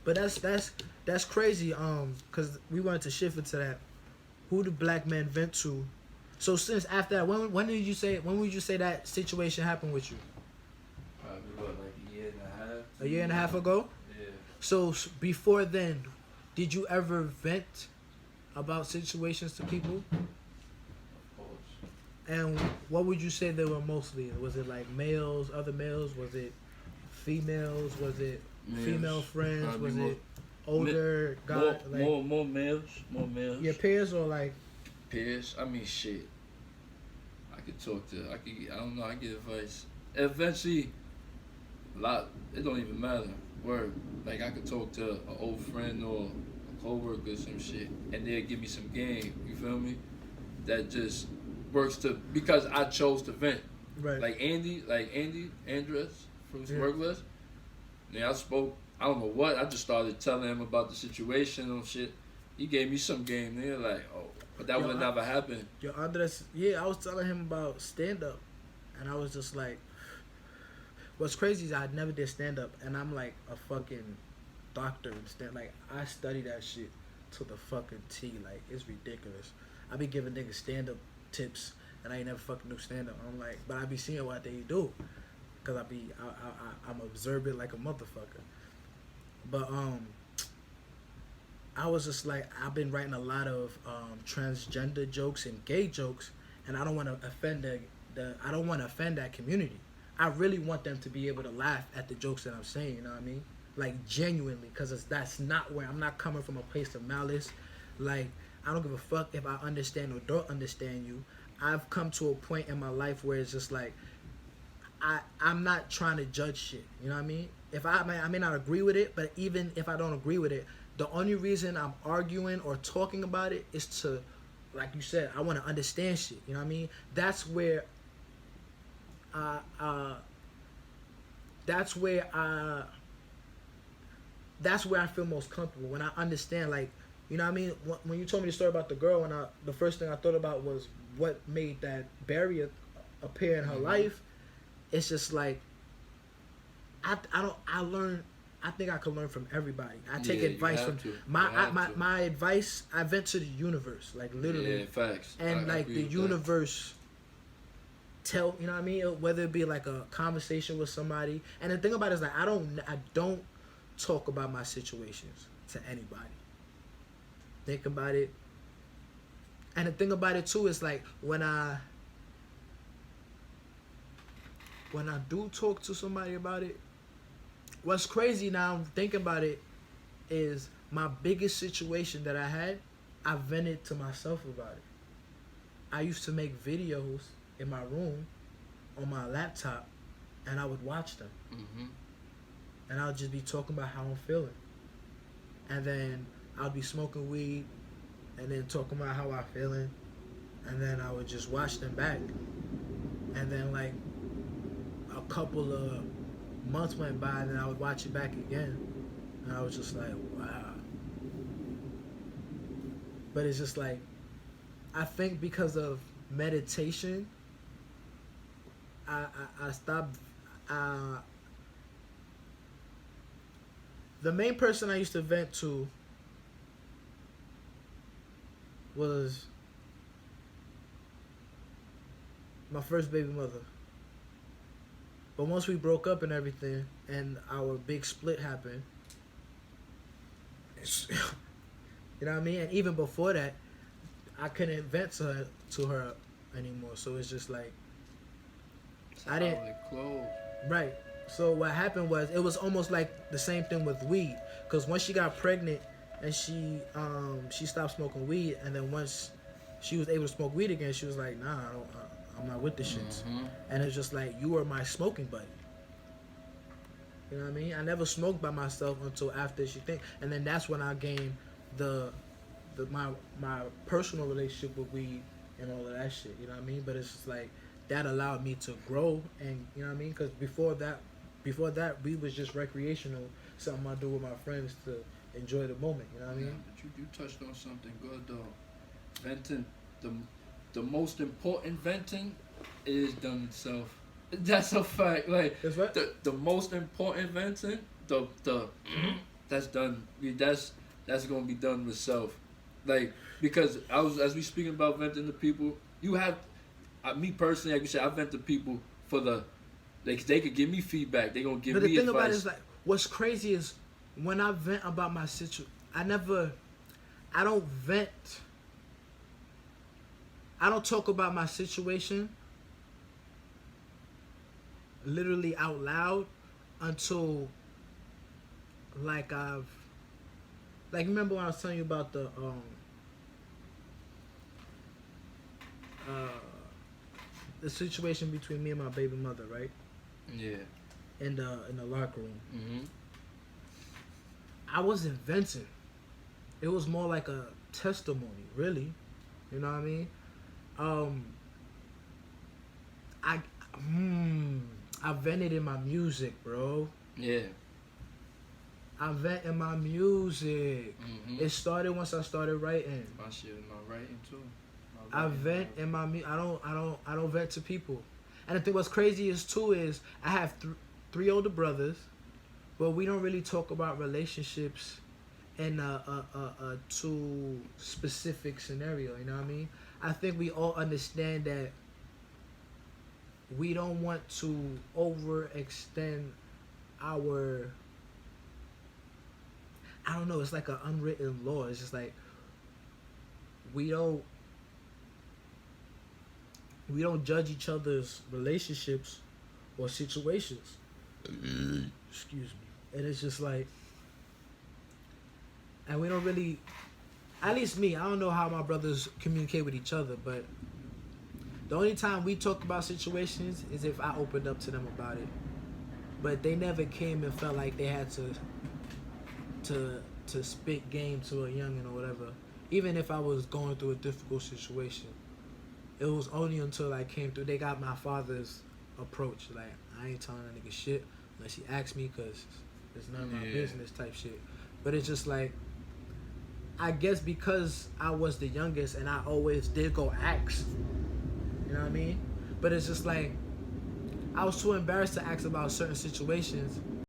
But that's crazy. Cause we wanted to shift into that. Who the black man vent to? So since after that, when would you say that situation happened with you? Probably what, like a year and a half, A two year and a years? half ago. Yeah, So before then, did you ever vent about situations to people? of course. And what would you say they were mostly? Was it like males, other males? Was it females? Was it female Males, friends? probably Was more, it older guy like more males, more males. your peers or like Peers, I mean, shit. I could talk to, I don't know, I get advice. Eventually, a lot, it don't even matter. Word. Like, I could talk to an old friend or a coworker or some shit, and they'll give me some game, you feel me? That just works to, because I chose to vent. right? Like Andy, Andres from Yeah. Smirkless. Yeah, I spoke, I don't know what, I just started telling him about the situation and shit. He gave me some game there, like, oh, but that Yo, would have never happened. Your Andres, yeah, I was telling him about stand up, and I was just like, what's crazy is I never did stand up, and I'm like a fucking doctor in stand. Like I study that shit to the fucking T. Like it's ridiculous. I be giving niggas stand up tips, and I ain't never fucking do stand up. I'm like, but I be seeing what they do, cause I'm observant like a motherfucker. But I was just like, I've been writing a lot of transgender jokes and gay jokes, and I don't want to offend the I don't want to offend that community. I really want them to be able to laugh at the jokes that I'm saying. You know what I mean? Like genuinely, because that's not where I'm not coming from a place of malice. Like I don't give a fuck if I understand or don't understand you. I've come to a point in my life where it's just like I'm not trying to judge shit. You know what I mean? If I may not agree with it, but even if I don't agree with it, the only reason I'm arguing or talking about it is to, like you said, I want to understand shit. You know what I mean? That's where, uh, uh, that's where I, that's where I feel most comfortable when I understand. Like, you know what I mean? When you told me the story about the girl, and the first thing I thought about was what made that barrier appear in her life. It's just like I don't I learn I think I can learn from everybody. I take Yeah, you advice from have to. You my have to. my advice. I vent to the universe, like literally, Yeah, facts. and I like agree the with that. universe tell you know what I mean. Whether it be like a conversation with somebody, and the thing about it is like I don't talk about my situations to anybody. Think about it, and the thing about it too is like when I do talk to somebody about it, what's crazy now I'm thinking about it is my biggest situation that I had, I vented to myself about it. I used to make videos in my room on my laptop and I would watch them Hmm. and I would just be talking about how I'm feeling. And then I'd be smoking weed and then talking about how I'm feeling and then I would just watch them back. And then like a couple of months went by and then I would watch it back again and I was just like, wow. But it's just like I think because of meditation, I stopped. Uh, the main person I used to vent to was my first baby mother. But once we broke up and everything, and our big split happened, you know what I mean. And even before that, I couldn't vent to her anymore. So it's just like It's I how didn't. it closed. Right. So what happened was it was almost like the same thing with weed. Cause once she got pregnant and she stopped smoking weed, and then once she was able to smoke weed again, she was like, nah, I'm not with the shits. Hmm. And it's just like you were my smoking buddy. You know what I mean? I never smoked by myself until after she think, and then that's when I gained the my personal relationship with weed and all of that shit. You know what I mean? But it's just like that allowed me to grow, and you know what I mean? Because before that, weed was just recreational, something I do with my friends to enjoy the moment. You know what I Yeah, mean? but you touched on something good though. Venting, the the most important venting is done itself. That's a fact. Like That's what. the most important venting, the that's done. That's gonna be done with self, like because as we speaking about venting to people, you have me personally, like you said, I vent to people for they could give me feedback. They gonna give But the me thing advice. about it is like, what's crazy is when I vent about my I don't vent. I don't talk about my situation literally out loud until like remember when I was telling you about the situation between me and my baby mother, right? Yeah. In the locker room. Mhm. I wasn't venting. It was more like a testimony, really. You know what I mean? I vented in my music, bro. Yeah. I vent in my music. Mhm. It started once I started writing. My shit, my writing too. I vent in my I don't vent to people. And I think what's crazy is I have three older brothers, but we don't really talk about relationships in a too specific scenario. You know what I mean? I think we all understand that we don't want to overextend our. I don't know. It's like an unwritten law. It's just like we don't judge each other's relationships or situations. Excuse me. And it's just like, and we don't really, at least me, I don't know how my brothers communicate with each other, but the only time we talk about situations is if I opened up to them about it. But they never came and felt like they had to spit game to a youngin or whatever. Even if I was going through a difficult situation. It was only until I came through, they got my father's approach. Like, I ain't telling that nigga shit unless he asks me, because it's none of my business type shit. But it's just like, I guess because I was the youngest and I always did go ask. You know what I mean? But it's just like, I was too embarrassed to ask about certain situations